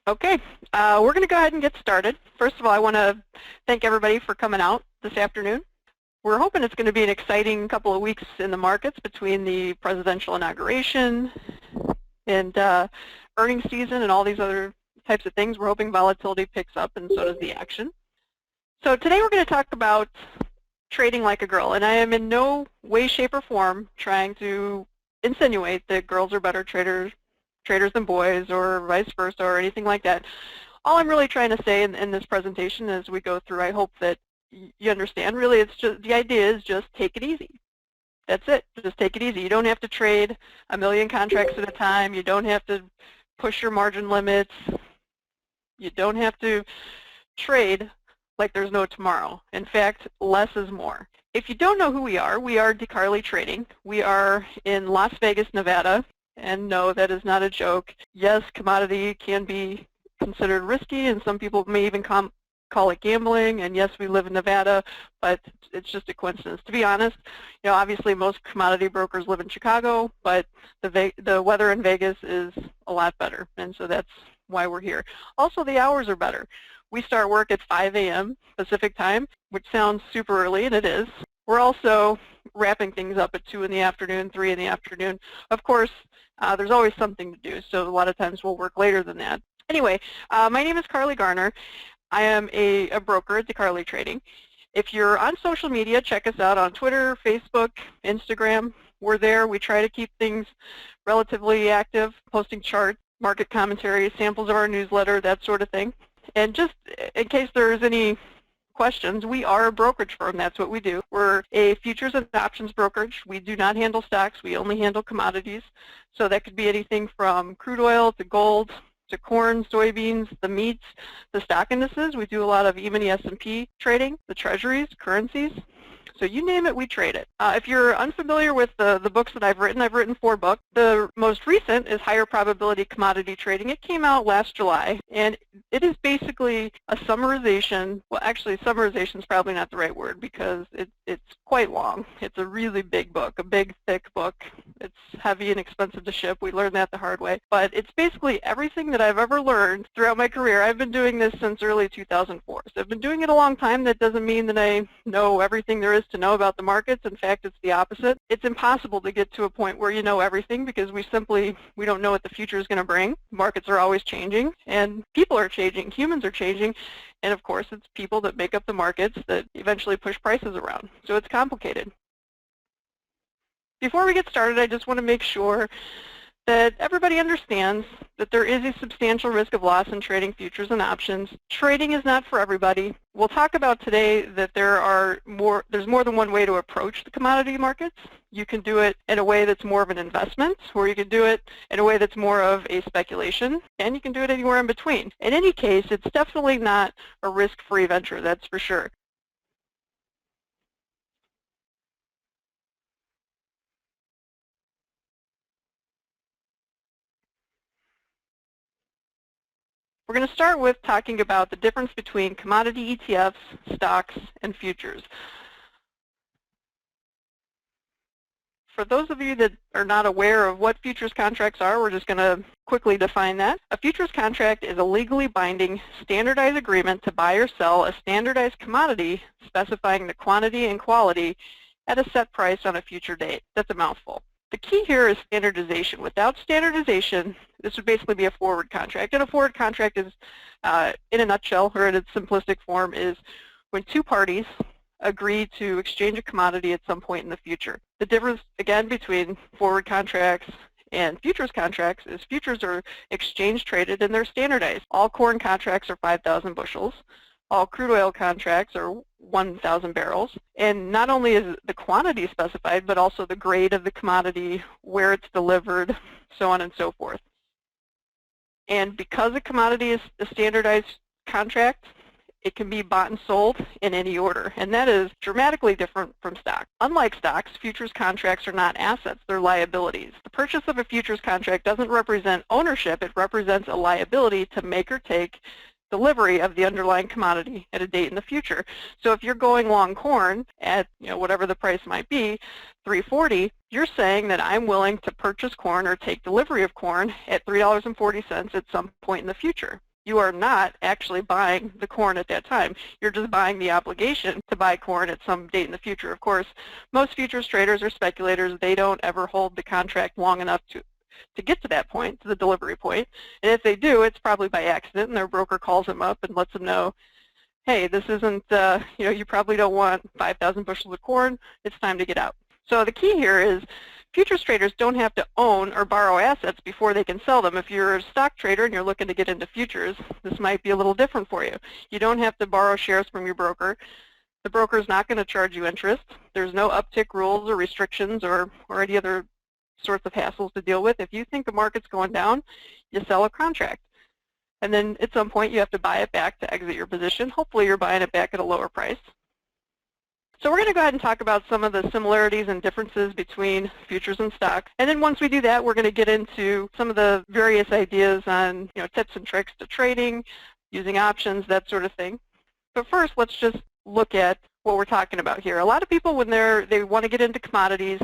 Okay, we're going to go ahead and get started. First of all, I want to thank everybody for coming out this afternoon. We're hoping it's going to be an exciting couple of weeks in the markets between the presidential inauguration and earnings season and all these other types of things. We're hoping volatility picks up, and so does the action. So today we're going to talk about trading like a girl, and I am in no way, shape, or form trying to insinuate that girls are better traders than boys or vice versa or anything like that. All I'm really trying to say in this presentation as we go through, I hope that you understand, really it's just, the idea is just take it easy. That's it, just take it easy. You don't have to trade a million contracts at a time. You don't have to push your margin limits. You don't have to trade like there's no tomorrow. In fact, less is more. If you don't know who we are DeCarly Trading. We are in Las Vegas, Nevada. And no, that is not a joke. Yes, commodity can be considered risky, and some people may even call it gambling. And yes, we live in Nevada, but it's just a coincidence. To be honest, you know, obviously most commodity brokers live in Chicago, but the weather in Vegas is a lot better, and so that's why we're here. Also, the hours are better. We start work at 5 a.m. Pacific time, which sounds super early, and it is. We're also wrapping things up at 2 in the afternoon, 3 in the afternoon. Of course, there's always something to do, so a lot of times we'll work later than that. Anyway, my name is Carly Garner. I am a broker at DeCarly Trading. If you're on social media, check us out on Twitter, Facebook, Instagram. We're there. We try to keep things relatively active, posting charts, market commentary, samples of our newsletter, that sort of thing. And just in case there's any questions, we are a brokerage firm. That's what we do. We're a futures and options brokerage. We do not handle stocks. We only handle commodities. So that could be anything from crude oil to gold to corn, soybeans, the meats, the stock indices. We do a lot of E-mini S&P trading, the treasuries, currencies. So you name it, we trade it. If you're unfamiliar with the books that I've written 4 books. The most recent is Higher Probability Commodity Trading. It came out last July, and it is basically a summarization. Well, actually, summarization is probably not the right word because it's quite long. It's a really big book, a big, thick book. It's heavy and expensive to ship. We learned that the hard way. But it's basically everything that I've ever learned throughout my career. I've been doing this since early 2004. So I've been doing it a long time. That doesn't mean that I know everything there is to know about the markets. In fact, it's the opposite. It's impossible to get to a point where you know everything because we don't know what the future is going to bring. Markets are always changing, and people are changing, humans are changing, and of course it's people that make up the markets that eventually push prices around. So it's complicated. Before we get started, I just want to make sure that everybody understands that there is a substantial risk of loss in trading futures and options. Trading is not for everybody. We'll talk about today that there's more than one way to approach the commodity markets. You can do it in a way that's more of an investment, or you can do it in a way that's more of a speculation, and you can do it anywhere in between. In any case, it's definitely not a risk-free venture, that's for sure. We're going to start with talking about the difference between commodity ETFs, stocks, and futures. For those of you that are not aware of what futures contracts are, we're just going to quickly define that. A futures contract is a legally binding, standardized agreement to buy or sell a standardized commodity specifying the quantity and quality at a set price on a future date. That's a mouthful. The key here is standardization. Without standardization, this would basically be a forward contract. And a forward contract is, in a nutshell, or in its simplistic form, is when two parties agree to exchange a commodity at some point in the future. The difference, again, between forward contracts and futures contracts is futures are exchange traded and they're standardized. All corn contracts are 5,000 bushels. All crude oil contracts are 1,000 barrels. And not only is the quantity specified, but also the grade of the commodity, where it's delivered, so on and so forth. And because a commodity is a standardized contract, it can be bought and sold in any order. And that is dramatically different from stocks. Unlike stocks, futures contracts are not assets, they're liabilities. The purchase of a futures contract doesn't represent ownership, it represents a liability to make or take delivery of the underlying commodity at a date in the future. So if you're going long corn at whatever the price might be, $3.40, you're saying that I'm willing to purchase corn or take delivery of corn at $3.40 at some point in the future. You are not actually buying the corn at that time. You're just buying the obligation to buy corn at some date in the future. Of course, most futures traders or speculators, they don't ever hold the contract long enough to get to that point, to the delivery point. And if they do, it's probably by accident, and their broker calls them up and lets them know, hey, this isn't, you probably don't want 5,000 bushels of corn. It's time to get out. So the key here is futures traders don't have to own or borrow assets before they can sell them. If you're a stock trader and you're looking to get into futures, this might be a little different for you. You don't have to borrow shares from your broker. The broker is not going to charge you interest. There's no uptick rules or restrictions or any other sorts of hassles to deal with. If you think the market's going down, you sell a contract. And then at some point you have to buy it back to exit your position. Hopefully you're buying it back at a lower price. So we're going to go ahead and talk about some of the similarities and differences between futures and stocks. And then once we do that, we're going to get into some of the various ideas on tips and tricks to trading, using options, that sort of thing. But first, let's just look at what we're talking about here. A lot of people, when they want to get into commodities,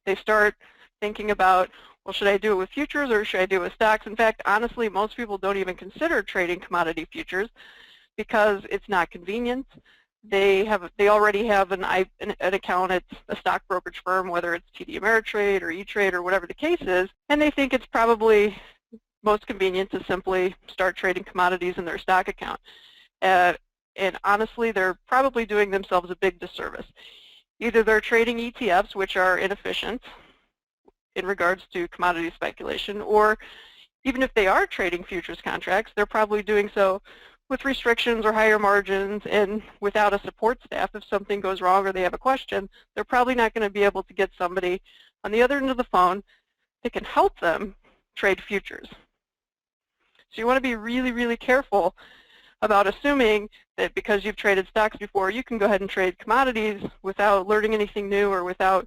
they start thinking about, well, should I do it with futures or should I do it with stocks? In fact, honestly, most people don't even consider trading commodity futures because it's not convenient. They already have an account at a stock brokerage firm, whether it's TD Ameritrade or E-Trade or whatever the case is, and they think it's probably most convenient to simply start trading commodities in their stock account. And honestly, they're probably doing themselves a big disservice. Either they're trading ETFs, which are inefficient in regards to commodity speculation, or even if they are trading futures contracts, they're probably doing so with restrictions or higher margins and without a support staff. If something goes wrong or they have a question, they're probably not going to be able to get somebody on the other end of the phone that can help them trade futures. So you want to be really, really careful about assuming that because you've traded stocks before, you can go ahead and trade commodities without learning anything new or without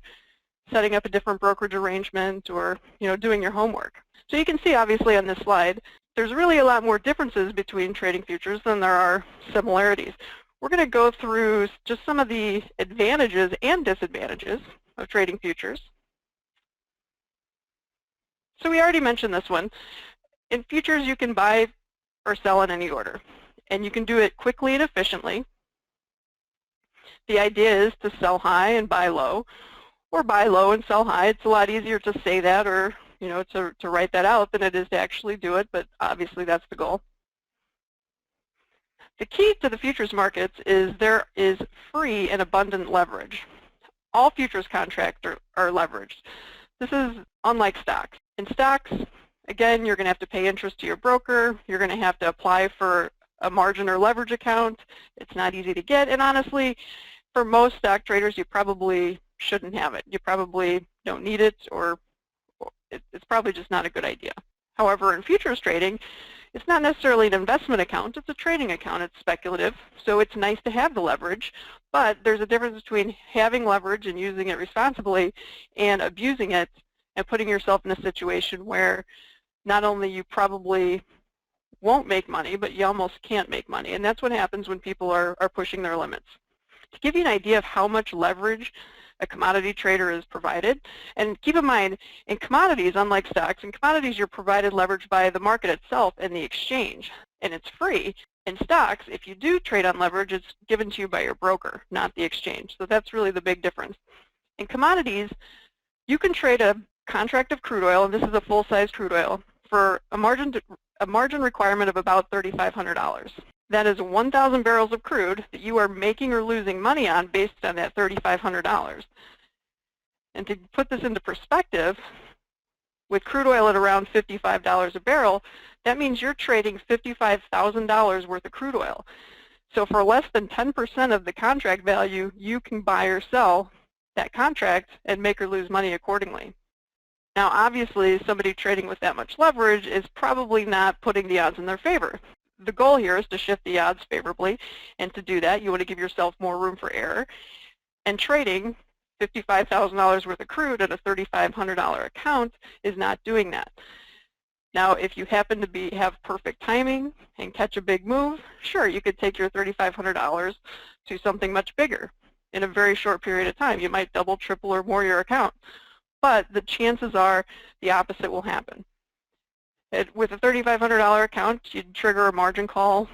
setting up a different brokerage arrangement or doing your homework. So you can see obviously on this slide, there's really a lot more differences between trading futures than there are similarities. We're going to go through just some of the advantages and disadvantages of trading futures. So we already mentioned this one. In futures, you can buy or sell in any order, and you can do it quickly and efficiently. The idea is to sell high and buy low, or buy low and sell high. It's a lot easier to say that or to write that out than it is to actually do it, but obviously that's the goal. The key to the futures markets is there is free and abundant leverage. All futures contracts are leveraged. This is unlike stocks. In stocks, again, you're going to have to pay interest to your broker. You're going to have to apply for a margin or leverage account. It's not easy to get, and honestly, for most stock traders, you probably shouldn't have it. You probably don't need it, or it's probably just not a good idea. However, in futures trading, it's not necessarily an investment account, it's a trading account. It's speculative, so it's nice to have the leverage, but there's a difference between having leverage and using it responsibly and abusing it and putting yourself in a situation where not only you probably won't make money, but you almost can't make money. And that's what happens when people are pushing their limits. To give you an idea of how much leverage a commodity trader is provided, and keep in mind, in commodities, unlike stocks, in commodities you're provided leverage by the market itself and the exchange, and it's free. In stocks, if you do trade on leverage, it's given to you by your broker, not the exchange. So that's really the big difference. In commodities, you can trade a contract of crude oil, and this is a full-size crude oil, for a margin requirement of about $3,500. That is 1,000 barrels of crude that you are making or losing money on based on that $3,500. And to put this into perspective, with crude oil at around $55 a barrel, that means you're trading $55,000 worth of crude oil. So for less than 10% of the contract value, you can buy or sell that contract and make or lose money accordingly. Now, obviously, somebody trading with that much leverage is probably not putting the odds in their favor. The goal here is to shift the odds favorably, and to do that, you want to give yourself more room for error. And trading $55,000 worth of crude at a $3,500 account is not doing that. Now, if you happen to have perfect timing and catch a big move, sure, you could take your $3,500 to something much bigger in a very short period of time. You might double, triple, or more your account. But the chances are the opposite will happen. With a $3,500 account, you'd trigger a margin call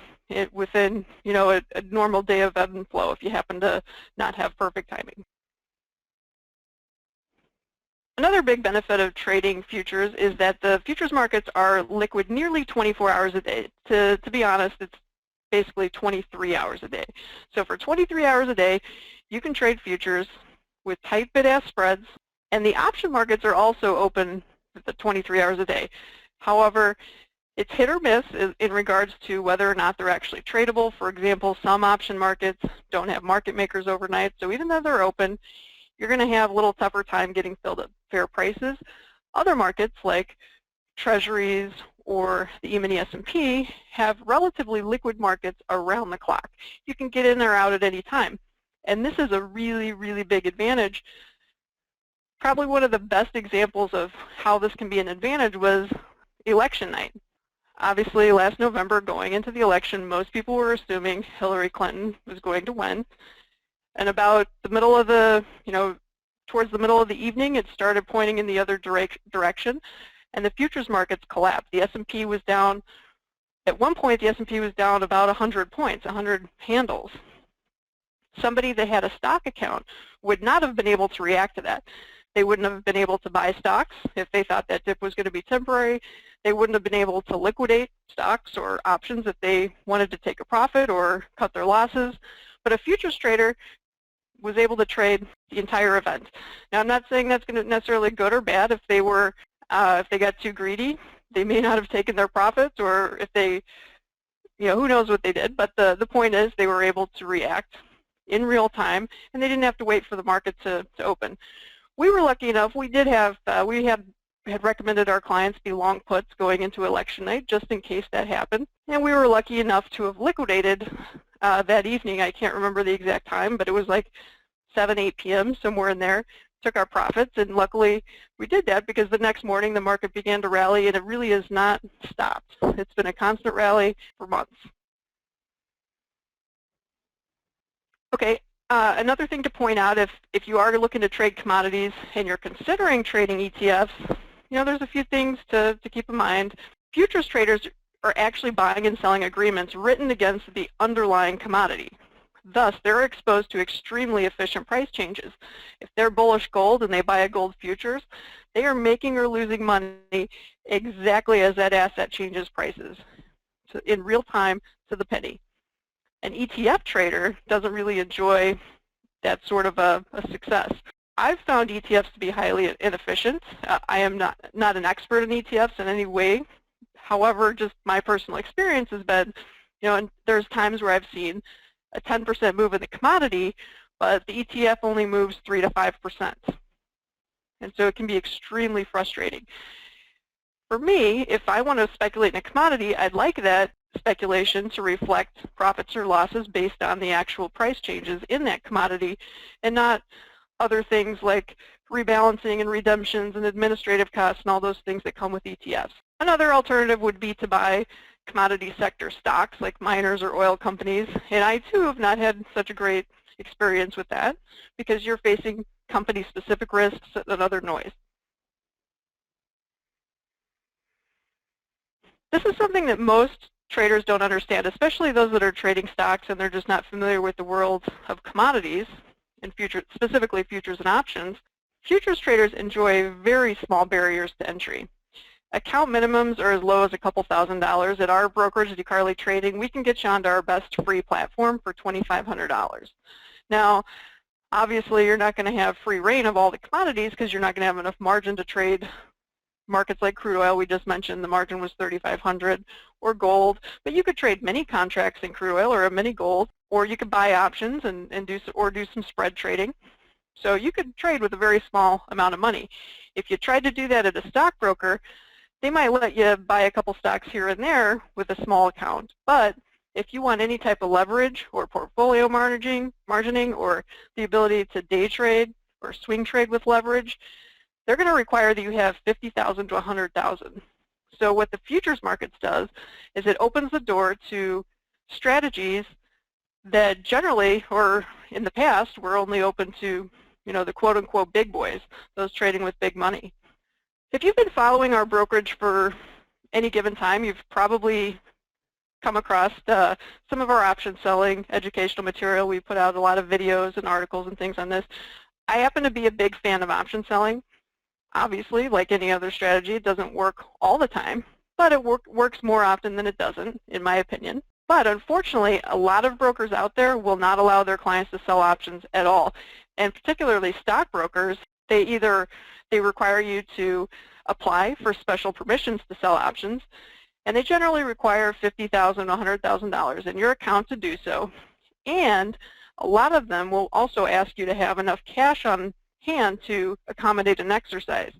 within, a normal day of ebb and flow if you happen to not have perfect timing. Another big benefit of trading futures is that the futures markets are liquid nearly 24 hours a day. To be honest, it's basically 23 hours a day. So for 23 hours a day, you can trade futures with tight bid-ask spreads, and the option markets are also open the 23 hours a day. However, it's hit or miss in regards to whether or not they're actually tradable. For example, some option markets don't have market makers overnight, so even though they're open, you're going to have a little tougher time getting filled at fair prices. Other markets like treasuries or the E-mini S&P have relatively liquid markets around the clock. You can get in or out at any time. And this is a really, really big advantage. Probably one of the best examples of how this can be an advantage was election night. Obviously, last November, going into the election, most people were assuming Hillary Clinton was going to win. And about the middle of the, towards the middle of the evening, it started pointing in the other direction, and the futures markets collapsed. The S&P was down, at one point the S&P was down about 100 points, 100 handles. Somebody that had a stock account would not have been able to react to that. They wouldn't have been able to buy stocks if they thought that dip was going to be temporary. They wouldn't have been able to liquidate stocks or options if they wanted to take a profit or cut their losses. But a futures trader was able to trade the entire event. Now, I'm not saying that's going to necessarily good or bad. If they were, if they got too greedy, they may not have taken their profits, or if they, who knows what they did. But the point is, they were able to react in real time, and they didn't have to wait for the market to open. We were lucky enough. We did have, we had recommended our clients be long puts going into election night, just in case that happened. And we were lucky enough to have liquidated that evening. I can't remember the exact time, but it was like 7, 8 p.m., somewhere in there. Took our profits, and luckily we did that because the next morning the market began to rally, and it really has not stopped. It's been a constant rally for months. Okay, another thing to point out, if you are looking to trade commodities and you're considering trading ETFs, there's a few things to keep in mind. Futures traders are actually buying and selling agreements written against the underlying commodity. Thus, they're exposed to extremely efficient price changes. If they're bullish gold and they buy a gold futures, they are making or losing money exactly as that asset changes prices, so in real time to the penny. An ETF trader doesn't really enjoy that sort of a success. I've found ETFs to be highly inefficient. I am not an expert in ETFs in any way. However, just my personal experience has been, and there's times where I've seen a 10% move in the commodity, but the ETF only moves 3 to 5%. And so it can be extremely frustrating. For me, if I want to speculate in a commodity, I'd like that speculation to reflect profits or losses based on the actual price changes in that commodity, and not other things like rebalancing and redemptions and administrative costs and all those things that come with ETFs. Another alternative would be to buy commodity sector stocks like miners or oil companies, and I too have not had such a great experience with that because you're facing company-specific risks and other noise. This is something that most traders don't understand, especially those that are trading stocks and they're just not familiar with the world of commodities and specifically futures and options. Futures traders enjoy very small barriers to entry. Account minimums are as low as a couple $1,000s. At our brokerage, DeCarly Trading, we can get you onto our best free platform for $2,500. Now, obviously, you're not going to have free reign of all the commodities because you're not going to have enough margin to trade markets like crude oil. We just mentioned the margin was $3,500, or gold, but you could trade mini contracts in crude oil or a mini gold, or you could buy options and do some spread trading. So you could trade with a very small amount of money. If you tried to do that at a stockbroker, they might let you buy a couple stocks here and there with a small account. But if you want any type of leverage or portfolio margining or the ability to day trade or swing trade with leverage, they're going to require that you have $50,000 to $100,000. So what the futures markets does is it opens the door to strategies that generally, or in the past, were only open to, the quote-unquote big boys, those trading with big money. If you've been following our brokerage for any given time, you've probably come across some of our option selling educational material. We put out a lot of videos and articles and things on this. I happen to be a big fan of option selling. Obviously, like any other strategy, it doesn't work all the time, but it works more often than it doesn't, in my opinion. But unfortunately, a lot of brokers out there will not allow their clients to sell options at all. And particularly stockbrokers, they require you to apply for special permissions to sell options, and they generally require $50,000, $100,000 in your account to do so. And a lot of them will also ask you to have enough cash on hand to accommodate an exercise.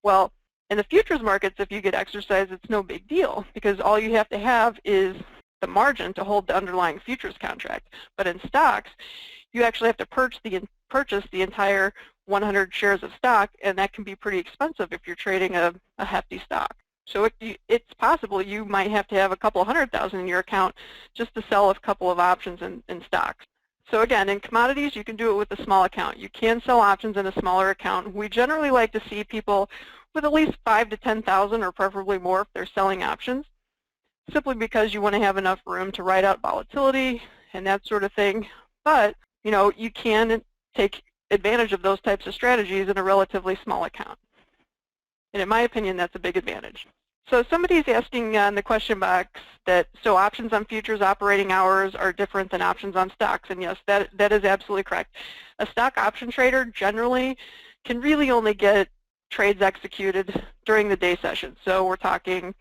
Well, in the futures markets, if you get exercise, it's no big deal because all you have to have is the margin to hold the underlying futures contract. But in stocks, you actually have to purchase the entire 100 shares of stock, and that can be pretty expensive if you're trading a hefty stock. So it's possible you might have to have a couple $100,000 in your account just to sell a couple of options in stocks. So again, in commodities, you can do it with a small account. You can sell options in a smaller account. We generally like to see people with at least 5,000 to 10,000, or preferably more if they're selling options, simply because you want to have enough room to ride out volatility and that sort of thing. But you can take advantage of those types of strategies in a relatively small account. And in my opinion, that's a big advantage. So somebody's asking in the question box so options on futures operating hours are different than options on stocks, and yes, that is absolutely correct. A stock option trader generally can really only get trades executed during the day session. So we're talking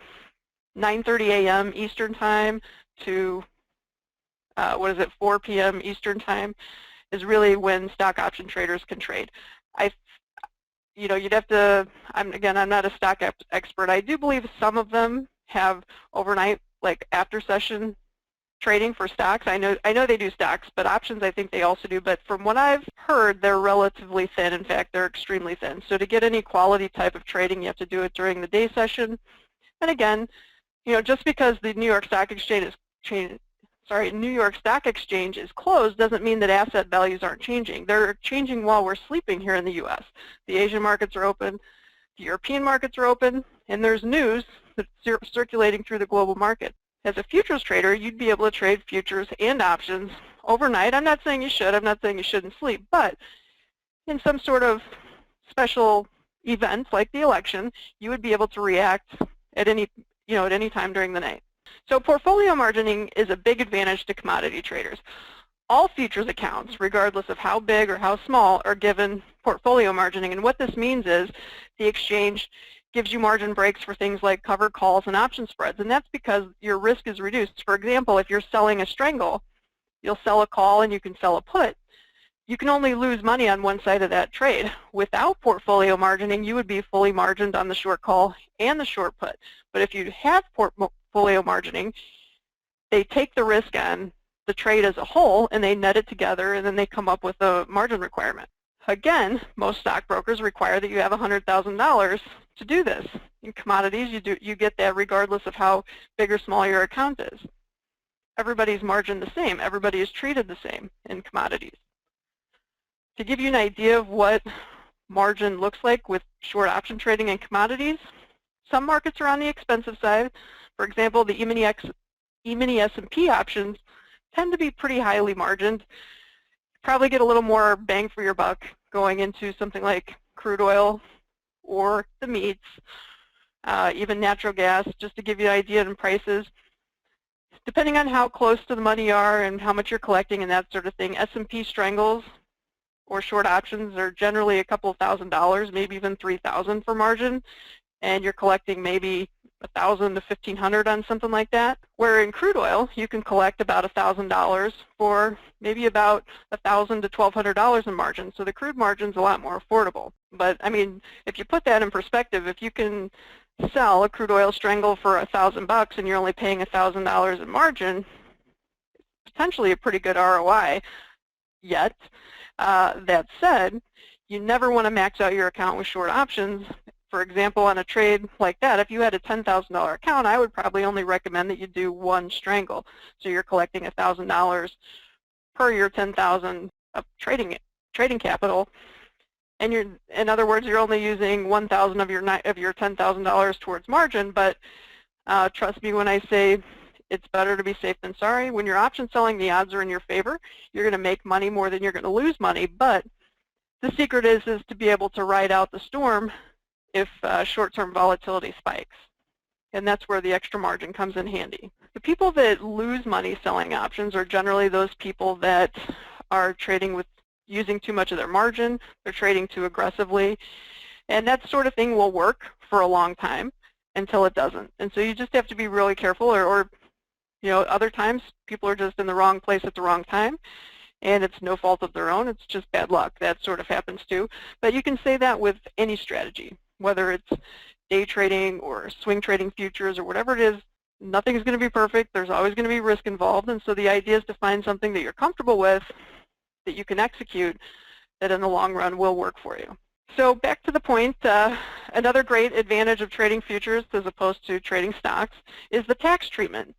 9:30 a.m. Eastern time to 4 p.m. Eastern time is really when stock option traders can trade. You'd have to, I'm not a stock expert. I do believe some of them have overnight, like after session trading for stocks. I know they do stocks, but options I think they also do. But from what I've heard, they're relatively thin. In fact, they're extremely thin. So to get any quality type of trading, you have to do it during the day session. And again, just because the New York Stock Exchange is closed doesn't mean that asset values aren't changing. They're changing while we're sleeping here in the U.S. The Asian markets are open, the European markets are open, and there's news that's circulating through the global market. As a futures trader, you'd be able to trade futures and options overnight. I'm not saying you should. I'm not saying you shouldn't sleep, but in some sort of special event like the election, you would be able to react at any time during the night. So portfolio margining is a big advantage to commodity traders. All futures accounts, regardless of how big or how small, are given portfolio margining. And what this means is the exchange gives you margin breaks for things like covered calls and option spreads. And that's because your risk is reduced. For example, if you're selling a strangle, you'll sell a call and you can sell a put. You can only lose money on one side of that trade. Without portfolio margining, you would be fully margined on the short call and the short put. But if you have portfolio margining, they take the risk on the trade as a whole and they net it together, and then they come up with a margin requirement. Again, most stockbrokers require that you have $100,000 to do this. In commodities, you get that regardless of how big or small your account is. Everybody's margined the same. Everybody is treated the same in commodities. To give you an idea of what margin looks like with short option trading in commodities, some markets are on the expensive side. For example, the E-mini S&P options tend to be pretty highly margined. Probably get a little more bang for your buck going into something like crude oil or the meats, even natural gas, just to give you an idea in prices. Depending on how close to the money you are and how much you're collecting and that sort of thing, S&P strangles or short options are generally a couple of $1,000s, maybe even $3,000 for margin, and you're collecting maybe $1,000 to $1,500 on something like that. Where in crude oil, you can collect about $1,000 for maybe about $1,000 to $1,200 in margin. So the crude margin's a lot more affordable. But I mean, if you put that in perspective, if you can sell a crude oil strangle for $1,000 and you're only paying $1,000 in margin, potentially a pretty good ROI. Yet, that said, you never want to max out your account with short options. For example, on a trade like that, if you had a $10,000 account, I would probably only recommend that you do one strangle. So you're collecting $1,000 per your $10,000 of trading capital, and in other words, you're only using $1,000 of your $10,000 towards margin. But Trust me when I say it's better to be safe than sorry. When you're option selling, the odds are in your favor. You're going to make money more than you're going to lose money, but the secret is to be able to ride out the storm if short-term volatility spikes. And that's where the extra margin comes in handy. The people that lose money selling options are generally those people that are trading with using too much of their margin, they're trading too aggressively, and that sort of thing will work for a long time until it doesn't. And so you just have to be really careful, or you know, other times people are just in the wrong place at the wrong time, and it's no fault of their own, it's just bad luck. That sort of happens too. But you can say that with any strategy, whether it's day trading or swing trading futures or whatever it is. Nothing's going to be perfect. There's always going to be risk involved, and so the idea is to find something that you're comfortable with, that you can execute, that in the long run will work for you. So back to the point, another great advantage of trading futures as opposed to trading stocks is the tax treatment.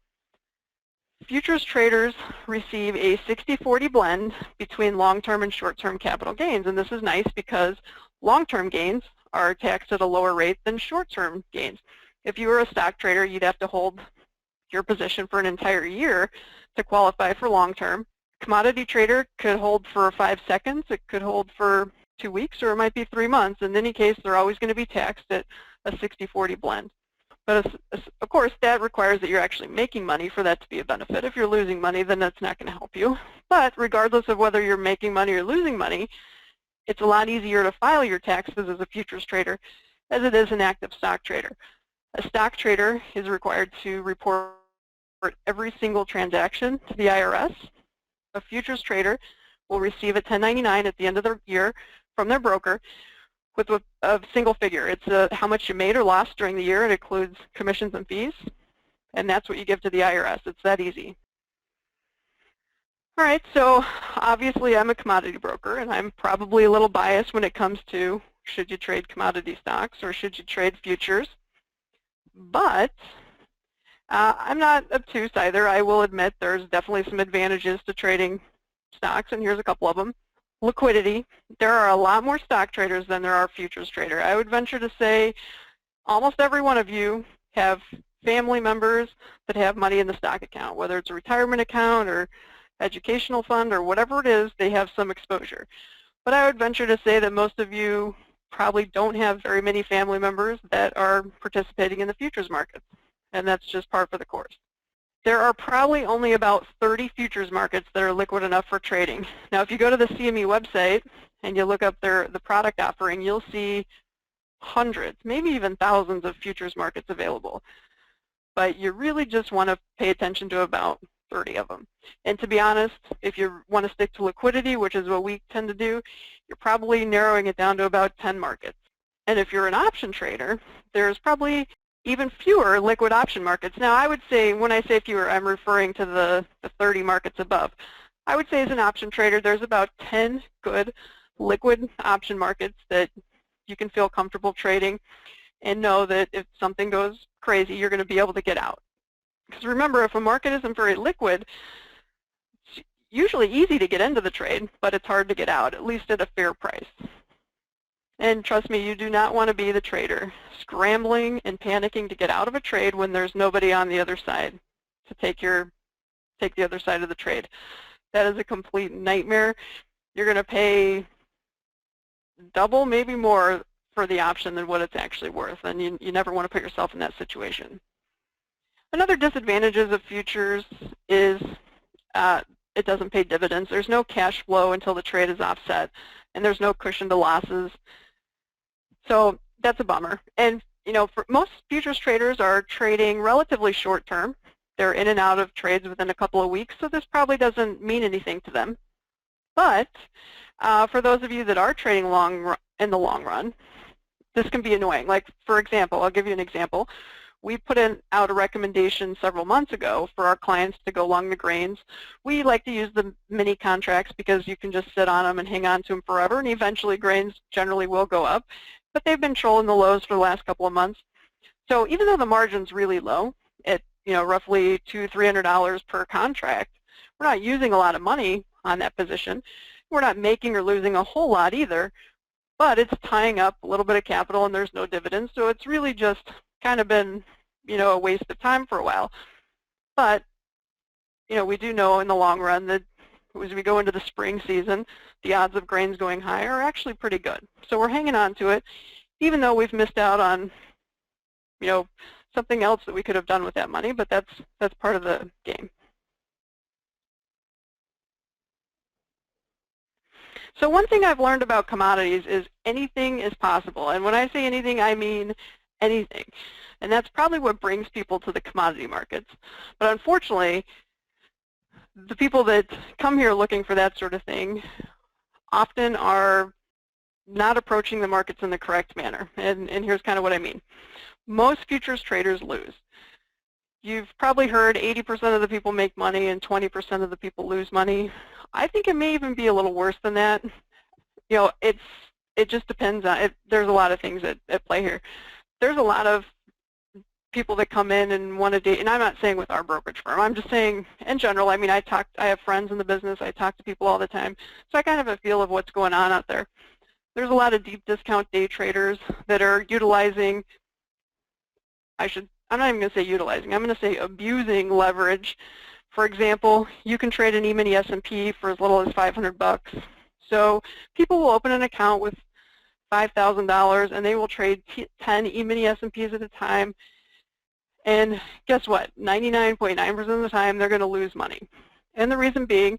Futures traders receive a 60-40 blend between long-term and short-term capital gains, and this is nice because long-term gains are taxed at a lower rate than short-term gains. If you were a stock trader, you'd have to hold your position for an entire year to qualify for long-term. Commodity trader could hold for 5 seconds, it could hold for 2 weeks, or it might be 3 months. In any case, they're always going to be taxed at a 60-40 blend. But of course, that requires that you're actually making money for that to be a benefit. If you're losing money, then that's not going to help you. But regardless of whether you're making money or losing money, it's a lot easier to file your taxes as a futures trader as it is an active stock trader. A stock trader is required to report every single transaction to the IRS. A futures trader will receive a 1099 at the end of the year from their broker with a single figure. It's how much you made or lost during the year. It includes commissions and fees, and that's what you give to the IRS. It's that easy. All right, so obviously I'm a commodity broker, and I'm probably a little biased when it comes to should you trade commodity stocks or should you trade futures. But I'm not obtuse either. I will admit there's definitely some advantages to trading stocks, and here's a couple of them. Liquidity. There are a lot more stock traders than there are futures traders. I would venture to say almost every one of you have family members that have money in the stock account, whether it's a retirement account or educational fund or whatever it is, they have some exposure. But I would venture to say that most of you probably don't have very many family members that are participating in the futures markets, and that's just par for the course. There are probably only about 30 futures markets that are liquid enough for trading. Now, if you go to the CME website and you look up the product offering, you'll see hundreds, maybe even thousands of futures markets available. But you really just want to pay attention to about 30 of them. And to be honest, if you want to stick to liquidity, which is what we tend to do, you're probably narrowing it down to about 10 markets. And if you're an option trader, there's probably even fewer liquid option markets. Now, I would say, when I say fewer, I'm referring to the 30 markets above. I would say as an option trader, there's about 10 good liquid option markets that you can feel comfortable trading and know that if something goes crazy, you're going to be able to get out. Because remember, if a market isn't very liquid, it's usually easy to get into the trade, but it's hard to get out, at least at a fair price. And trust me, you do not want to be the trader scrambling and panicking to get out of a trade when there's nobody on the other side to take the other side of the trade. That is a complete nightmare. You're going to pay double, maybe more, for the option than what it's actually worth, and you never want to put yourself in that situation. Another disadvantages of futures is it doesn't pay dividends. There's no cash flow until the trade is offset, and there's no cushion to losses. So that's a bummer. And you know, for most futures traders are trading relatively short term. They're in and out of trades within a couple of weeks, so this probably doesn't mean anything to them. But for those of you that are trading in the long run, this can be annoying. Like, for example, I'll give you an example. We put out a recommendation several months ago for our clients to go long the grains. We like to use the mini contracts because you can just sit on them and hang on to them forever, and eventually grains generally will go up. But they've been trolling the lows for the last couple of months. So even though the margin's really low, at roughly $200–300 per contract, we're not using a lot of money on that position. We're not making or losing a whole lot either, but it's tying up a little bit of capital and there's no dividends. So it's really just kind of been a waste of time for a while. But, we do know in the long run that as we go into the spring season, the odds of grains going higher are actually pretty good. So we're hanging on to it, even though we've missed out on, something else that we could have done with that money, but that's part of the game. So one thing I've learned about commodities is anything is possible. And when I say anything, I mean anything. And that's probably what brings people to the commodity markets. But unfortunately, the people that come here looking for that sort of thing often are not approaching the markets in the correct manner. And here's kind of what I mean. Most futures traders lose. You've probably heard 80% of the people make money and 20% of the people lose money. I think it may even be a little worse than that. It just depends on it. There's a lot of things at play here. There's a lot of people that come in and want to date, and I'm not saying with our brokerage firm. I'm just saying in general. I mean, I have friends in the business. I talk to people all the time, so I kind of have a feel of what's going on out there. There's a lot of deep discount day traders that are utilizing. I'm not even going to say utilizing. I'm going to say abusing leverage. For example, you can trade an E-mini S&P for as little as $500. So people will open an account with $5,000 and they will trade 10 E-mini S&Ps at a time. And guess what? 99.9% of the time they're going to lose money. And the reason being,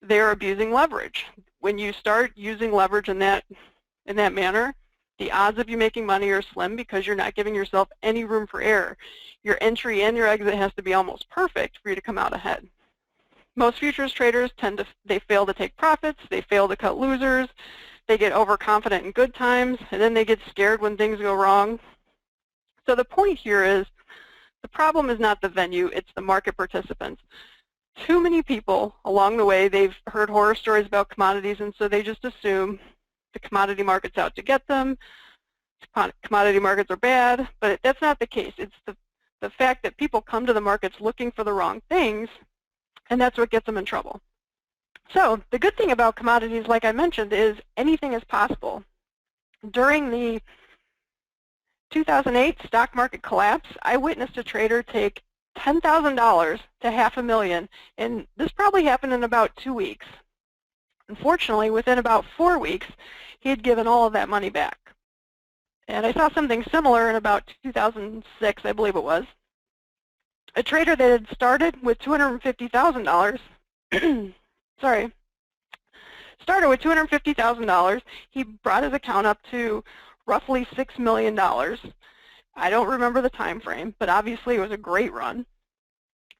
they're abusing leverage. When you start using leverage in that manner, the odds of you making money are slim because you're not giving yourself any room for error. Your entry and your exit has to be almost perfect for you to come out ahead. Most futures traders they fail to take profits, they fail to cut losers, they get overconfident in good times, and then they get scared when things go wrong. So the point here is the problem is not the venue, it's the market participants. Too many people along the way, they've heard horror stories about commodities, and so they just assume the commodity market's out to get them, commodity markets are bad, but that's not the case. It's the fact that people come to the markets looking for the wrong things, and that's what gets them in trouble. So the good thing about commodities, like I mentioned, is anything is possible. During the 2008 stock market collapse, I witnessed a trader take $10,000 to $500,000, and this probably happened in about 2 weeks. Unfortunately, within about 4 weeks, he had given all of that money back. And I saw something similar in about 2006, I believe it was. A trader that had started with $250,000, started with $250,000. He brought his account up to roughly $6 million. I don't remember the time frame, but obviously it was a great run.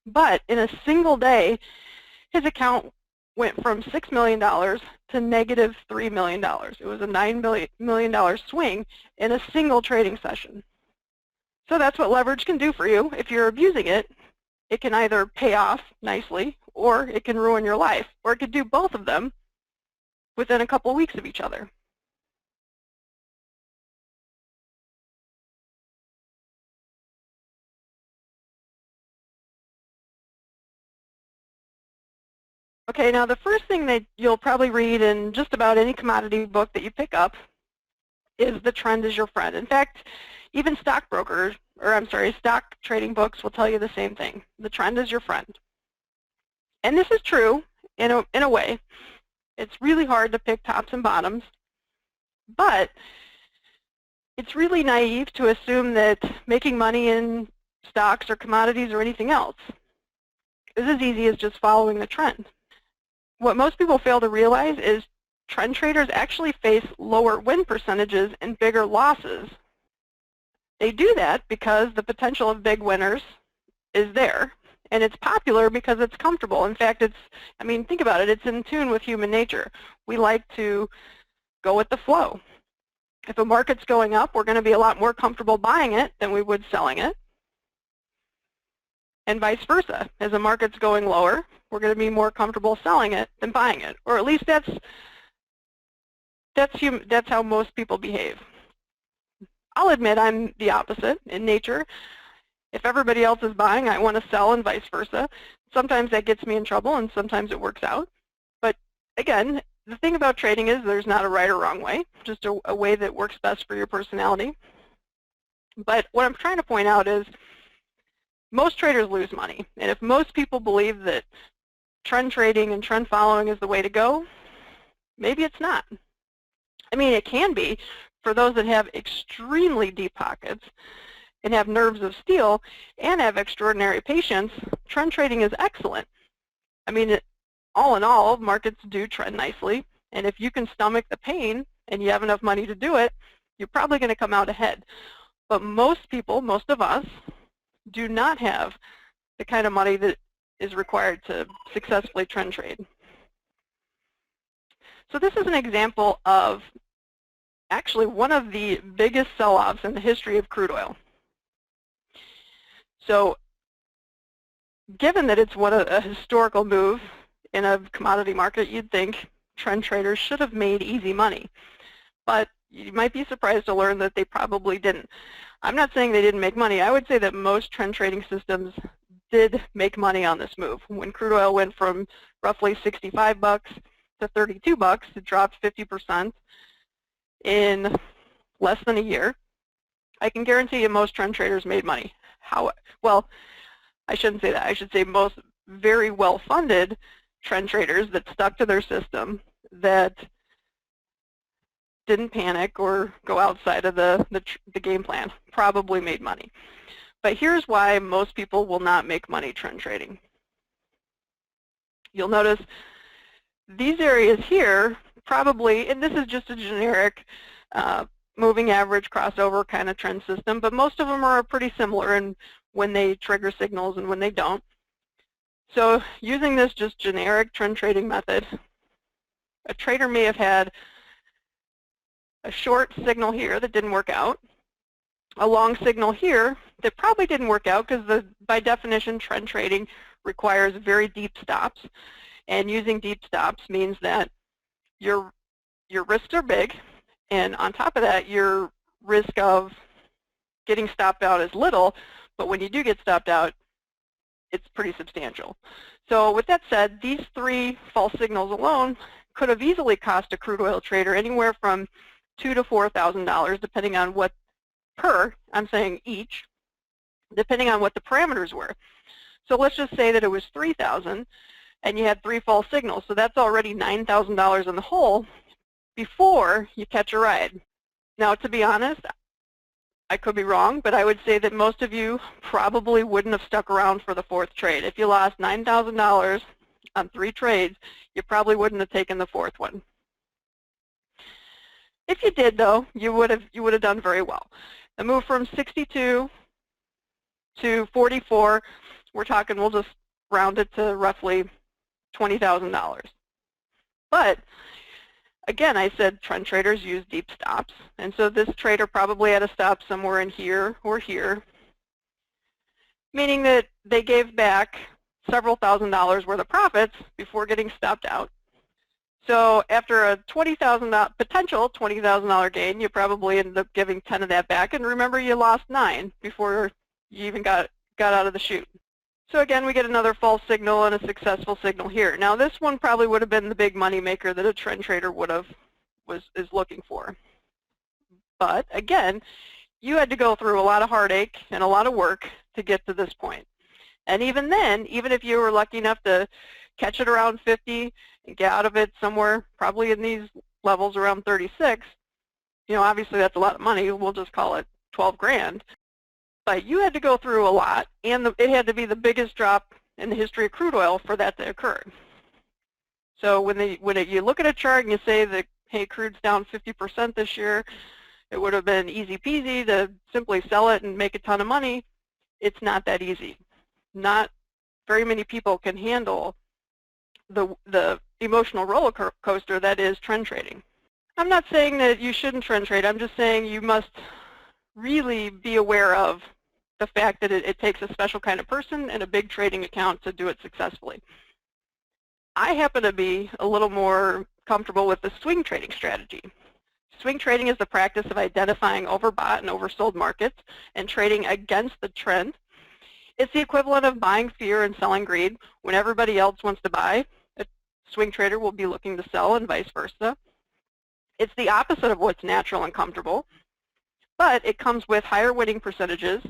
But in a single day, his account went from $6 million to negative $3 million. It was a $9 million swing in a single trading session. So that's what leverage can do for you. If you're abusing it, it can either pay off nicely or it can ruin your life, or it could do both of them within a couple of weeks of each other. Okay, now the first thing that you'll probably read in just about any commodity book that you pick up is the trend is your friend. In fact, even stock trading books will tell you the same thing. The trend is your friend. And this is true in a way. It's really hard to pick tops and bottoms, but it's really naive to assume that making money in stocks or commodities or anything else is as easy as just following the trend. What most people fail to realize is trend traders actually face lower win percentages and bigger losses. They do that because the potential of big winners is there, and it's popular because it's comfortable. In fact, think about it, it's in tune with human nature. We like to go with the flow. If a market's going up, we're going to be a lot more comfortable buying it than we would selling it. And vice versa. As a market's going lower, we're going to be more comfortable selling it than buying it. Or at least that's how most people behave. I'll admit I'm the opposite in nature. If everybody else is buying, I want to sell and vice versa. Sometimes that gets me in trouble and sometimes it works out. But again, the thing about trading is there's not a right or wrong way, just a way that works best for your personality. But what I'm trying to point out is most traders lose money. And if most people believe that trend trading and trend following is the way to go, maybe it's not. I mean, it can be for those that have extremely deep pockets and have nerves of steel and have extraordinary patience. Trend trading is excellent. I mean, all in all, markets do trend nicely. And if you can stomach the pain and you have enough money to do it, you're probably going to come out ahead. But most people, most of us, do not have the kind of money that is required to successfully trend trade. So this is an example of actually one of the biggest sell-offs in the history of crude oil. So given that it's a historical move in a commodity market, you'd think trend traders should have made easy money. But you might be surprised to learn that they probably didn't. I'm not saying they didn't make money. I would say that most trend trading systems did make money on this move. When crude oil went from roughly 65 bucks to 32 bucks, it dropped 50% in less than a year. I can guarantee you most trend traders made money. Well, I shouldn't say that. I should say most very well-funded trend traders that stuck to their system, that didn't panic or go outside of the game plan, probably made money. But here's why most people will not make money trend trading. You'll notice these areas here probably, and this is just a generic moving average crossover kind of trend system, but most of them are pretty similar in when they trigger signals and when they don't. So using this just generic trend trading method, a trader may have had a short signal here that didn't work out, a long signal here that probably didn't work out because by definition trend trading requires very deep stops, and using deep stops means that your risks are big, and on top of that your risk of getting stopped out is little, but when you do get stopped out, it's pretty substantial. So with that said, these three false signals alone could have easily cost a crude oil trader anywhere from $2,000 to $4,000, depending on what I'm saying each, depending on what the parameters were. So let's just say that it was $3,000 and you had three false signals. So that's already $9,000 in the hole before you catch a ride. Now, to be honest, I could be wrong, but I would say that most of you probably wouldn't have stuck around for the fourth trade. If you lost $9,000 on 3 trades, you probably wouldn't have taken the fourth one. If you did, though, you would have done very well. The move from 62 to 44, we're talking, we'll just round it to roughly $20,000. But again, I said trend traders use deep stops, and so this trader probably had a stop somewhere in here or here, meaning that they gave back several $1,000s worth of profits before getting stopped out. So after a potential $20,000 gain, you probably ended up giving 10 of that back, and remember you lost 9 before you even got out of the chute. So again, we get another false signal and a successful signal here. Now this one probably would have been the big money maker that a trend trader is looking for. But again, you had to go through a lot of heartache and a lot of work to get to this point. And even then, even if you were lucky enough to catch it around 50 and get out of it somewhere, probably in these levels around 36, obviously that's a lot of money. We'll just call it 12 grand. But you had to go through a lot, and it had to be the biggest drop in the history of crude oil for that to occur. So when you look at a chart and you say that, hey, crude's down 50% this year, it would have been easy peasy to simply sell it and make a ton of money. It's not that easy. Not very many people can handle the emotional roller coaster that is trend trading. I'm not saying that you shouldn't trend trade. I'm just saying you must really be aware of the fact that it takes a special kind of person and a big trading account to do it successfully. I happen to be a little more comfortable with the swing trading strategy. Swing trading is the practice of identifying overbought and oversold markets and trading against the trend. It's the equivalent of buying fear and selling greed. When everybody else wants to buy, a swing trader will be looking to sell and vice versa. It's the opposite of what's natural and comfortable. but it comes with higher winning percentages.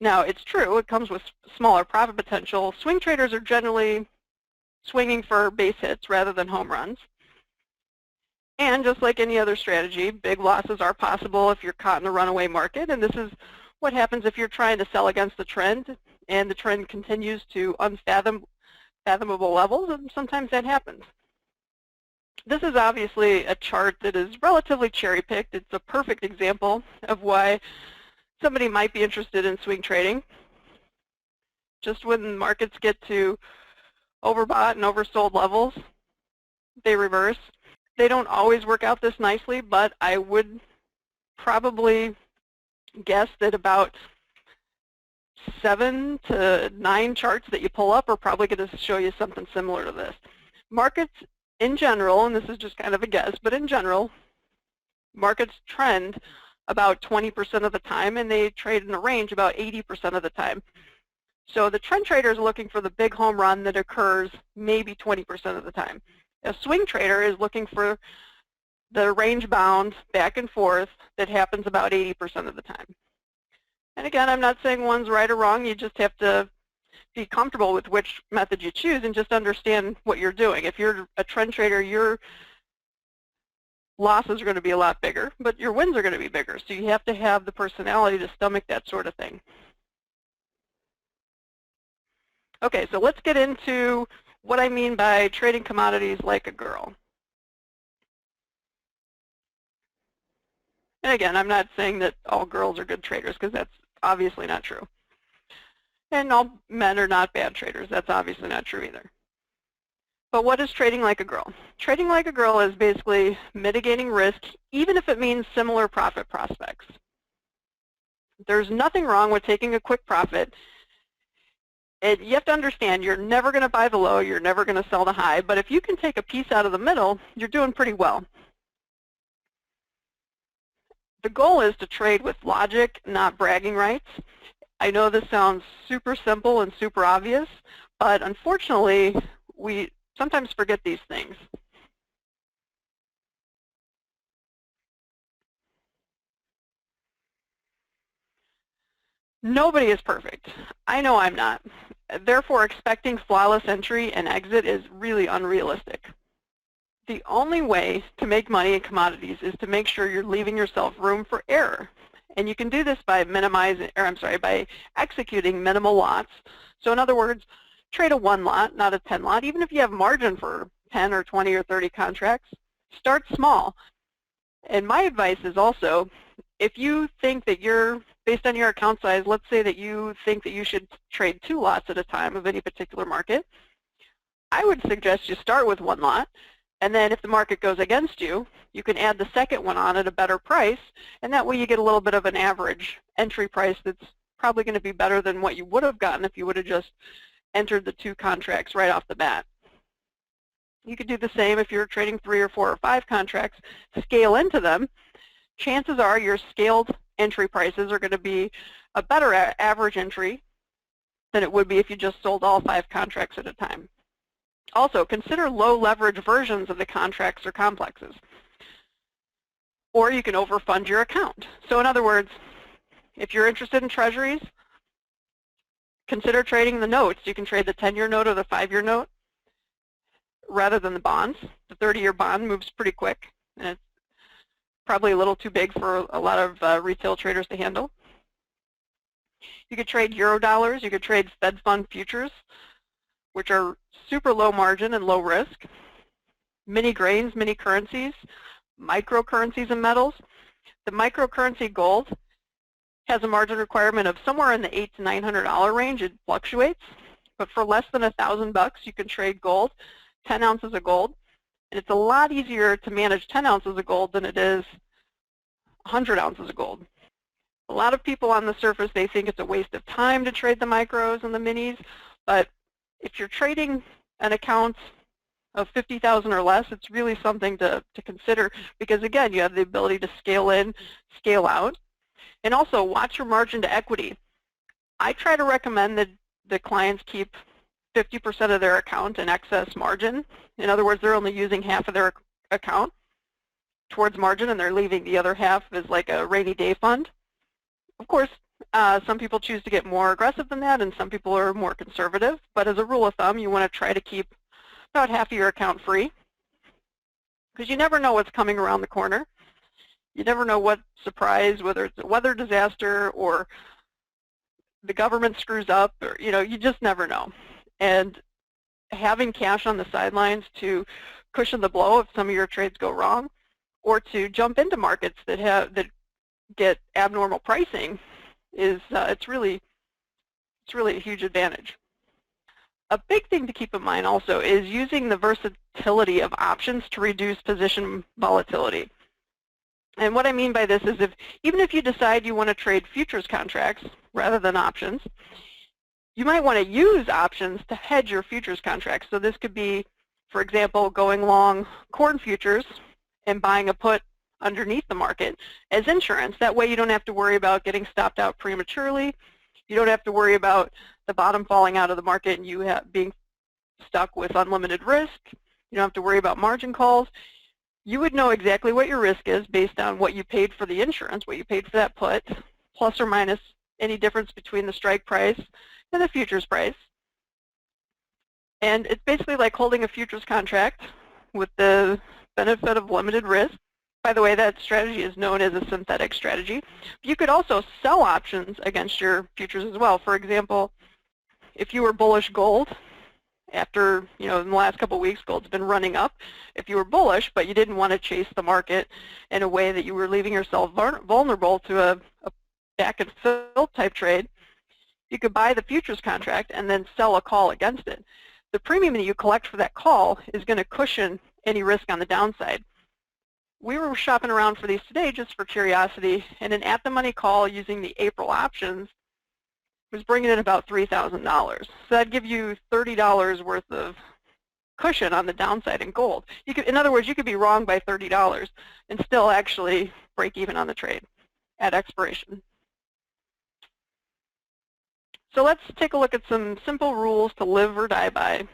Now, it's true, it comes with smaller profit potential. Swing traders are generally swinging for base hits rather than home runs. And just like any other strategy, big losses are possible if you're caught in a runaway market, and this is what happens if you're trying to sell against the trend and the trend continues to unfathomable levels, and sometimes that happens. This is obviously a chart that is relatively cherry-picked. It's a perfect example of why somebody might be interested in swing trading. Just when markets get to overbought and oversold levels, they reverse. They don't always work out this nicely, but I would probably guess that about 7 to 9 charts that you pull up are probably going to show you something similar to this. Markets in general, and this is just kind of a guess, but in general, markets trend about 20% of the time, and they trade in a range about 80% of the time. So the trend trader is looking for the big home run that occurs maybe 20% of the time. A swing trader is looking for the range bound back and forth that happens about 80% of the time. And again, I'm not saying one's right or wrong. You just have to be comfortable with which method you choose and just understand what you're doing. If you're a trend trader, your losses are going to be a lot bigger, but your wins are going to be bigger. So you have to have the personality to stomach that sort of thing. Okay, so let's get into what I mean by trading commodities like a girl. And again, I'm not saying that all girls are good traders, because that's obviously not true. And all men are not bad traders. That's obviously not true either. But what is trading like a girl? Trading like a girl is basically mitigating risk, even if it means similar profit prospects. There's nothing wrong with taking a quick profit. And you have to understand, you're never going to buy the low, you're never going to sell the high, but if you can take a piece out of the middle, you're doing pretty well. The goal is to trade with logic, not bragging rights. I know this sounds super simple and super obvious, but unfortunately, we sometimes forget these things. Nobody is perfect. I know I'm not. Therefore, expecting flawless entry and exit is really unrealistic. The only way to make money in commodities is to make sure you're leaving yourself room for error. And you can do this by by executing minimal lots. So in other words, trade a 1 lot, not a 10 lot. Even if you have margin for 10 or 20 or 30 contracts, start small. And my advice is also, if you think that you're, based on your account size, let's say that you think that you should trade 2 lots at a time of any particular market, I would suggest you start with 1 lot. And then if the market goes against you, you can add the second one on at a better price, and that way you get a little bit of an average entry price that's probably going to be better than what you would have gotten if you would have just entered the 2 contracts right off the bat. You could do the same if you're trading 3 or 4 or 5 contracts, scale into them. Chances are your scaled entry prices are going to be a better average entry than it would be if you just sold all 5 contracts at a time. Also, consider low leverage versions of the contracts or complexes. Or you can overfund your account. So in other words, if you're interested in treasuries, consider trading the notes. You can trade the 10-year note or the 5-year note rather than the bonds. The 30-year bond moves pretty quick, and it's probably a little too big for a lot of retail traders to handle. You could trade Eurodollars. You could trade Fed Fund futures, which are super low margin and low risk. Mini grains, mini currencies, microcurrencies and metals. The microcurrency gold has a margin requirement of somewhere in the $800 to $900 range. It fluctuates, but for less than $1,000, you can trade gold, 10 ounces of gold. And it's a lot easier to manage 10 ounces of gold than it is 100 ounces of gold. A lot of people on the surface, they think it's a waste of time to trade the micros and the minis, but if you're trading an account of 50,000 or less, it's really something to consider, because again, you have the ability to scale in, scale out, and also watch your margin to equity. I try to recommend that the clients keep 50% of their account in excess margin. In other words, they're only using half of their account. towards margin and they're leaving the other half as like a rainy day fund. Of course, some people choose to get more aggressive than that and some people are more conservative, but as a rule of thumb, you want to try to keep about half of your account free because you never know what's coming around the corner. You never know what surprise, whether it's a weather disaster or the government screws up, or you just never know. And having cash on the sidelines to cushion the blow if some of your trades go wrong, or to jump into markets that get abnormal pricing, is it's really a huge advantage. A big thing to keep in mind also is using the versatility of options to reduce position volatility. And what I mean by this is even if you decide you want to trade futures contracts rather than options, you might want to use options to hedge your futures contracts. So this could be, for example, going long corn futures and buying a put underneath the market as insurance. That way you don't have to worry about getting stopped out prematurely. You don't have to worry about the bottom falling out of the market and you being stuck with unlimited risk. You don't have to worry about margin calls. You would know exactly what your risk is based on what you paid for the insurance, what you paid for that put, plus or minus any difference between the strike price and the futures price. And it's basically like holding a futures contract with the benefit of limited risk. By the way, that strategy is known as a synthetic strategy. You could also sell options against your futures as well. For example, if you were bullish gold, after, in the last couple of weeks, gold's been running up. If you were bullish, but you didn't want to chase the market in a way that you were leaving yourself vulnerable to a back and fill type trade, you could buy the futures contract and then sell a call against it. The premium that you collect for that call is going to cushion any risk on the downside. We were shopping around for these today just for curiosity, and an at-the-money call using the April options was bringing in about $3,000. So that'd give you $30 worth of cushion on the downside in gold. In other words, you could be wrong by $30 and still actually break even on the trade at expiration. So let's take a look at some simple rules to live or die by.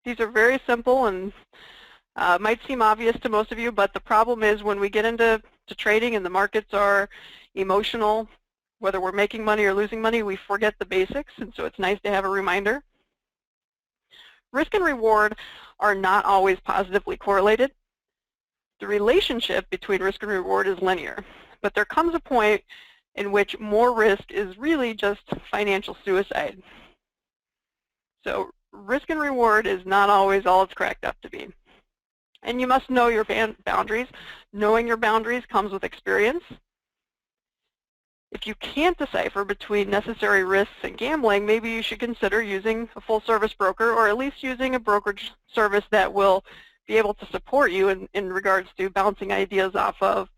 These are very simple and might seem obvious to most of you, but the problem is when we get into trading and the markets are emotional, whether we're making money or losing money, we forget the basics, and so it's nice to have a reminder. Risk and reward are not always positively correlated. The relationship between risk and reward is linear, but there comes a point in which more risk is really just financial suicide. So risk and reward is not always all it's cracked up to be. And you must know your boundaries. Knowing your boundaries comes with experience. If you can't decipher between necessary risks and gambling, maybe you should consider using a full-service broker, or at least using a brokerage service that will be able to support you in regards to bouncing ideas off of,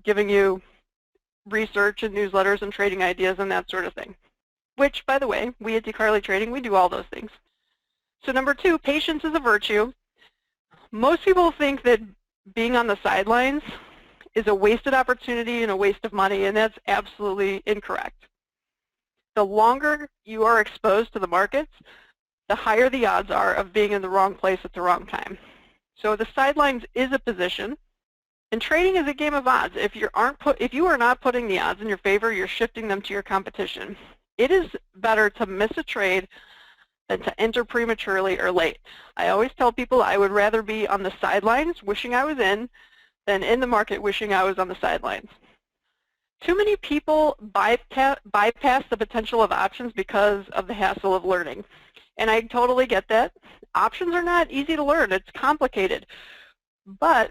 giving you research and newsletters and trading ideas and that sort of thing. Which, by the way, we at DeCarly Trading, we do all those things. So number 2, patience is a virtue. Most people think that being on the sidelines is a wasted opportunity and a waste of money, and that's absolutely incorrect. The longer you are exposed to the markets, the higher the odds are of being in the wrong place at the wrong time. So the sidelines is a position, and trading is a game of odds. If you are not putting the odds in your favor, you're shifting them to your competition. It is better to miss a trade than to enter prematurely or late. I always tell people I would rather be on the sidelines wishing I was in than in the market wishing I was on the sidelines. Too many people bypass the potential of options because of the hassle of learning. And I totally get that. Options are not easy to learn. It's complicated. But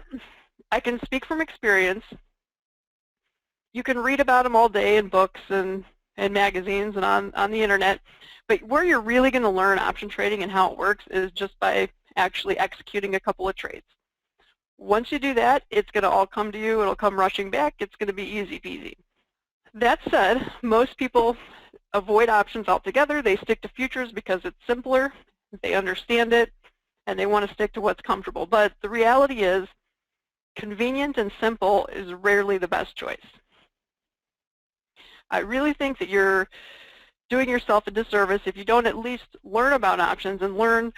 I can speak from experience. You can read about them all day in books and magazines and on the internet. But where you're really going to learn option trading and how it works is just by actually executing a couple of trades. Once you do that, it's going to all come to you. It'll come rushing back. It's going to be easy peasy. That said, most people avoid options altogether. They stick to futures because it's simpler, they understand it, and they want to stick to what's comfortable. But the reality is, convenient and simple is rarely the best choice. I really think that you're doing yourself a disservice if you don't at least learn about options and learn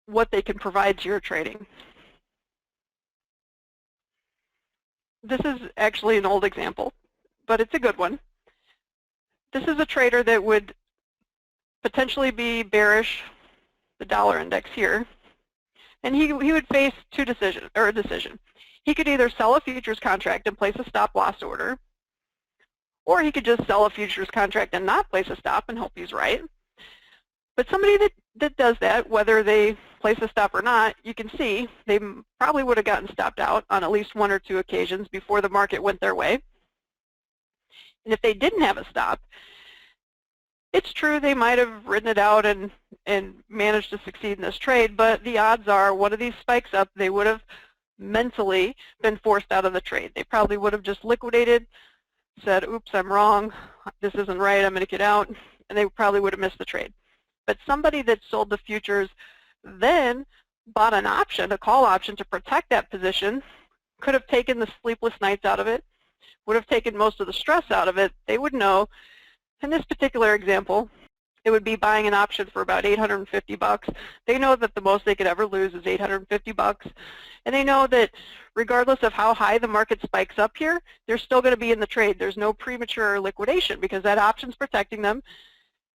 what they can provide to your trading. This is actually an old example, but it's a good one. This is a trader that would potentially be bearish, the dollar index here, and he would face a decision. He could either sell a futures contract and place a stop loss order, or he could just sell a futures contract and not place a stop and hope he's right. But somebody that does that, whether they place a stop or not, you can see they probably would have gotten stopped out on at least 1 or 2 occasions before the market went their way. And if they didn't have a stop, it's true they might have ridden it out and managed to succeed in this trade, but the odds are one of these spikes up, they would have mentally been forced out of the trade. They probably would have just liquidated, said, oops, I'm wrong, this isn't right, I'm going to get out, and they probably would have missed the trade. But somebody that sold the futures then bought an option, a call option, to protect that position, could have taken the sleepless nights out of it, would have taken most of the stress out of it. They would know, in this particular example, it would be buying an option for about $850. They know that the most they could ever lose is $850, and they know that regardless of how high the market spikes up here, they're still going to be in the trade. There's no premature liquidation because that option's protecting them,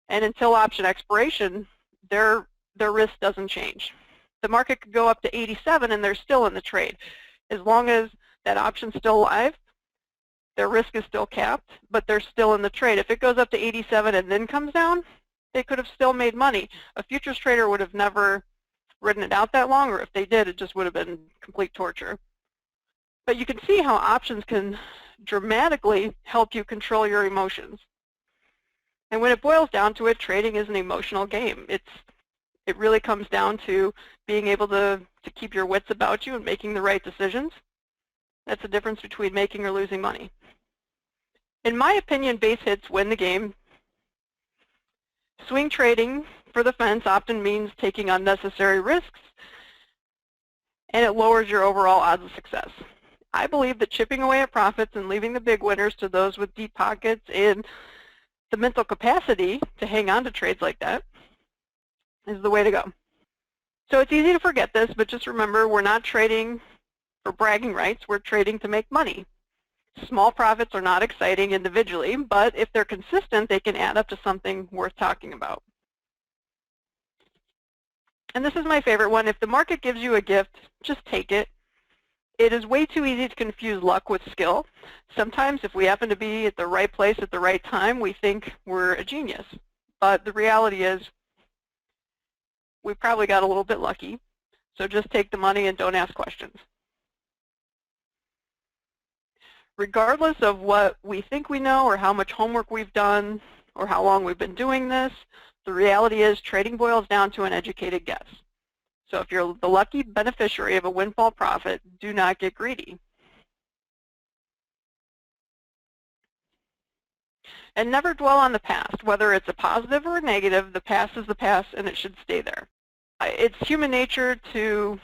and until option expiration, their risk doesn't change. The market could go up to 87 and they're still in the trade. As long as that option's still live, their risk is still capped, but they're still in the trade. If it goes up to 87 and then comes down, they could have still made money. A futures trader would have never ridden it out that long, or if they did, it just would have been complete torture. But you can see how options can dramatically help you control your emotions. And when it boils down to it, trading is an emotional game. It really comes down to being able to keep your wits about you and making the right decisions. That's the difference between making or losing money. In my opinion, base hits win the game. Swing trading for the fence often means taking unnecessary risks, and it lowers your overall odds of success. I believe that chipping away at profits and leaving the big winners to those with deep pockets and the mental capacity to hang on to trades like that is the way to go. So it's easy to forget this, but just remember, we're not trading for bragging rights. We're trading to make money. Small profits are not exciting individually, but if they're consistent, they can add up to something worth talking about. And this is my favorite one. If the market gives you a gift, just take it. It is way too easy to confuse luck with skill. Sometimes if we happen to be at the right place at the right time, we think we're a genius. But the reality is we probably got a little bit lucky. So just take the money and don't ask questions. Regardless of what we think we know or how much homework we've done or how long we've been doing this, the reality is trading boils down to an educated guess. So if you're the lucky beneficiary of a windfall profit, do not get greedy. And never dwell on the past. Whether it's a positive or a negative, the past is the past and it should stay there. It's human nature to,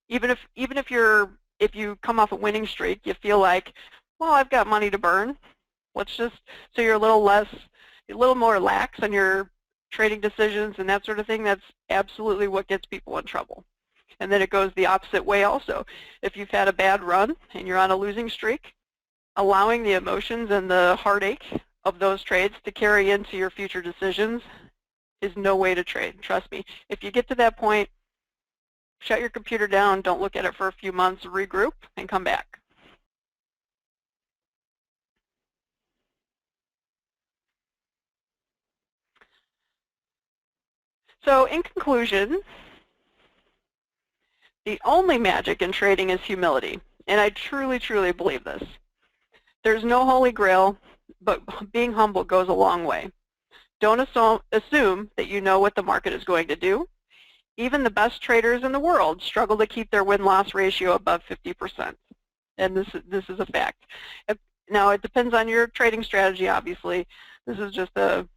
even if you come off a winning streak, you feel like, well, I've got money to burn. So you're a little more lax on your trading decisions and that sort of thing. That's absolutely what gets people in trouble. And then it goes the opposite way also. If you've had a bad run and you're on a losing streak, allowing the emotions and the heartache of those trades to carry into your future decisions is no way to trade. Trust me. If you get to that point, shut your computer down, don't look at it for a few months, regroup, and come back. So in conclusion, the only magic in trading is humility, and I truly, truly believe this. There's no holy grail, but being humble goes a long way. Don't assume that you know what the market is going to do. Even the best traders in the world struggle to keep their win-loss ratio above 50%, and this is a fact. Now, it depends on your trading strategy, obviously. This is just a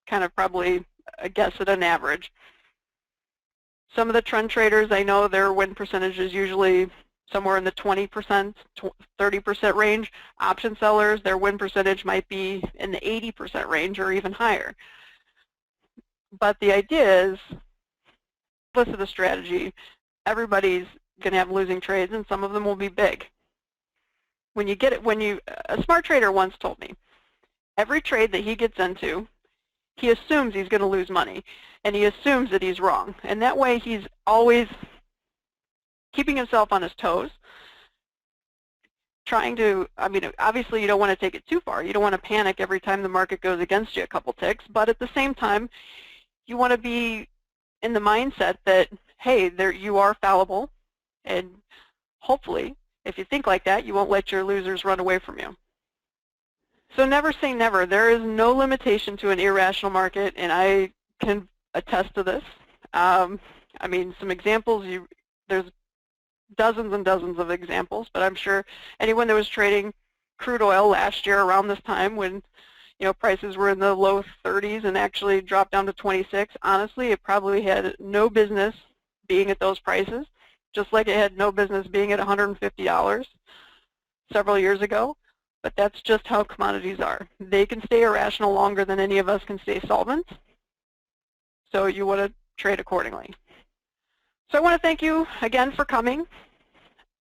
kind of probably a guess at an average. Some of the trend traders, I know their win percentage is usually somewhere in the 20%, 30% range. Option sellers, their win percentage might be in the 80% range or even higher. But the idea is, regardless of the strategy, everybody's going to have losing trades, and some of them will be big. When you get it, a smart trader once told me, every trade that he gets into, he assumes he's going to lose money, and he assumes that he's wrong. And that way he's always keeping himself on his toes, trying to, I mean, obviously you don't want to take it too far. You don't want to panic every time the market goes against you a couple ticks, but at the same time, you want to be in the mindset that, hey, you are fallible, and hopefully, if you think like that, you won't let your losers run away from you. So never say never. There is no limitation to an irrational market, and I can attest to this. I mean, some examples, there's dozens and dozens of examples, but I'm sure anyone that was trading crude oil last year around this time when prices were in the low 30s and actually dropped down to 26, honestly, it probably had no business being at those prices, just like it had no business being at $150 several years ago. But that's just how commodities are. They can stay irrational longer than any of us can stay solvent. So you want to trade accordingly. So I want to thank you again for coming.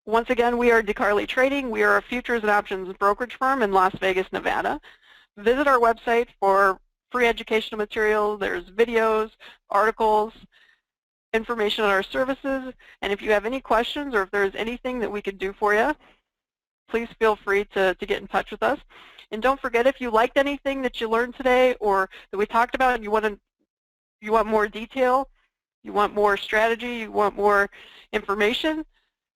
Once again, we are DeCarli Trading. We are a futures and options brokerage firm in Las Vegas, Nevada. Visit our website for free educational material. There's videos, articles, information on our services. And if you have any questions or if there's anything that we could do for you, please feel free to get in touch with us. And don't forget, if you liked anything that you learned today or that we talked about and you want more detail, you want more strategy, you want more information,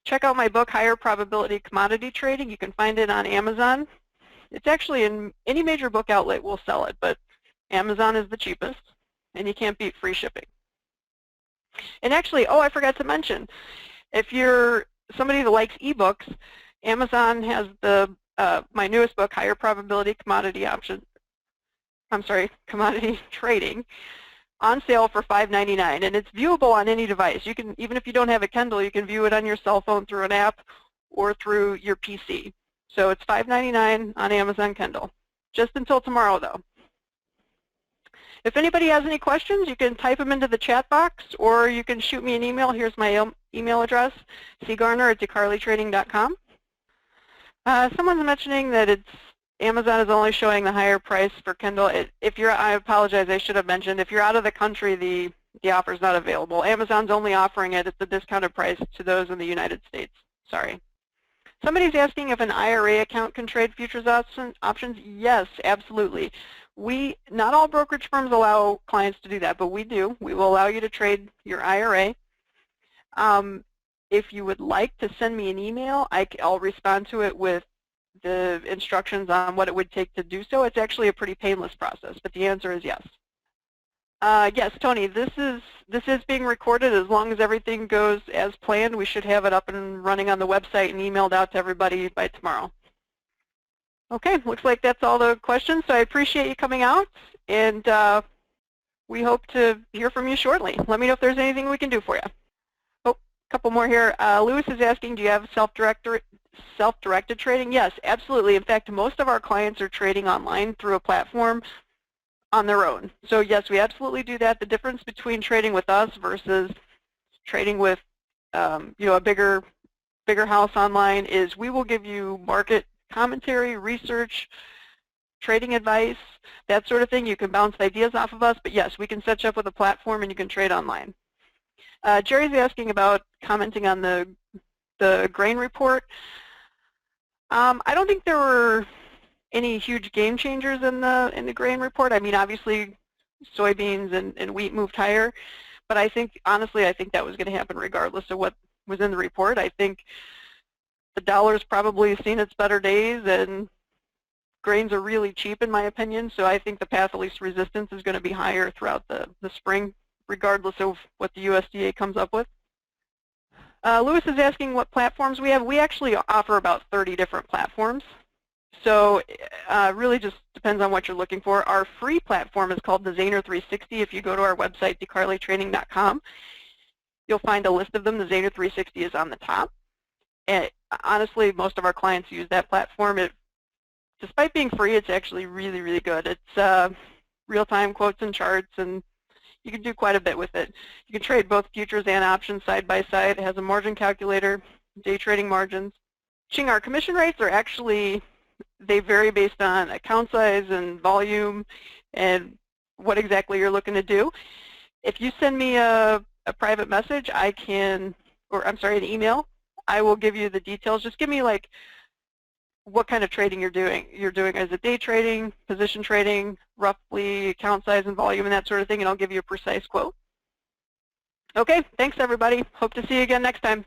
check out my book, Higher Probability Commodity Trading. You can find it on Amazon. It's actually in any major book outlet will sell it, but Amazon is the cheapest, and you can't beat free shipping. And actually, oh, I forgot to mention, if you're somebody that likes ebooks, Amazon has my newest book, Higher Probability Commodity Trading, on sale for $5.99, and it's viewable on any device. You can, even if you don't have a Kindle, you can view it on your cell phone through an app or through your PC. So it's $5.99 on Amazon Kindle. Just until tomorrow, though. If anybody has any questions, you can type them into the chat box, or you can shoot me an email. Here's my email address, cgarner@decarlitrading.com. Someone's mentioning that Amazon is only showing the higher price for Kindle. I apologize, I should have mentioned, if you're out of the country, the offer is not available. Amazon's only offering it at the discounted price to those in the United States. Sorry. Somebody's asking if an IRA account can trade futures options. Yes, absolutely. Not all brokerage firms allow clients to do that, but we do. We will allow you to trade your IRA. If you would like to send me an email, I'll respond to it with the instructions on what it would take to do so. It's actually a pretty painless process, but the answer is yes. Yes, Tony, this is being recorded. As long as everything goes as planned, we should have it up and running on the website and emailed out to everybody by tomorrow. Okay, looks like that's all the questions, so I appreciate you coming out, and we hope to hear from you shortly. Let me know if there's anything we can do for you. Oh, a couple more here. Lewis is asking, do you have self-directed trading? Yes, absolutely. In fact, most of our clients are trading online through a platform on their own. So yes, we absolutely do that. The difference between trading with us versus trading with a bigger house online is we will give you market commentary, research, trading advice, that sort of thing. You can bounce ideas off of us, but yes, we can set you up with a platform and you can trade online. Jerry's asking about commenting on the grain report. I don't think there were any huge game changers in the grain report. I mean, obviously, soybeans and wheat moved higher, but I think, honestly, I think that was going to happen regardless of what was in the report. I think the dollar's probably seen its better days, and grains are really cheap, in my opinion, so I think the path of least resistance is going to be higher throughout the spring, regardless of what the USDA comes up with. Lewis is asking what platforms we have. We actually offer about 30 different platforms. So really just depends on what you're looking for. Our free platform is called the Zaner 360. If you go to our website, decarlitrading.com, you'll find a list of them. The Zaner 360 is on the top. And honestly, most of our clients use that platform. Despite being free, it's actually really, really good. It's real-time quotes and charts, and you can do quite a bit with it. You can trade both futures and options side by side. It has a margin calculator, day trading margins. Our commission rates are actually, they vary based on account size and volume and what exactly you're looking to do. If you send me a private message, I can, or I'm sorry, an email, I will give you the details. Just give me like what kind of trading you're doing. You're doing as a day trading, position trading, roughly account size and volume and that sort of thing, and I'll give you a precise quote. Okay, thanks everybody. Hope to see you again next time.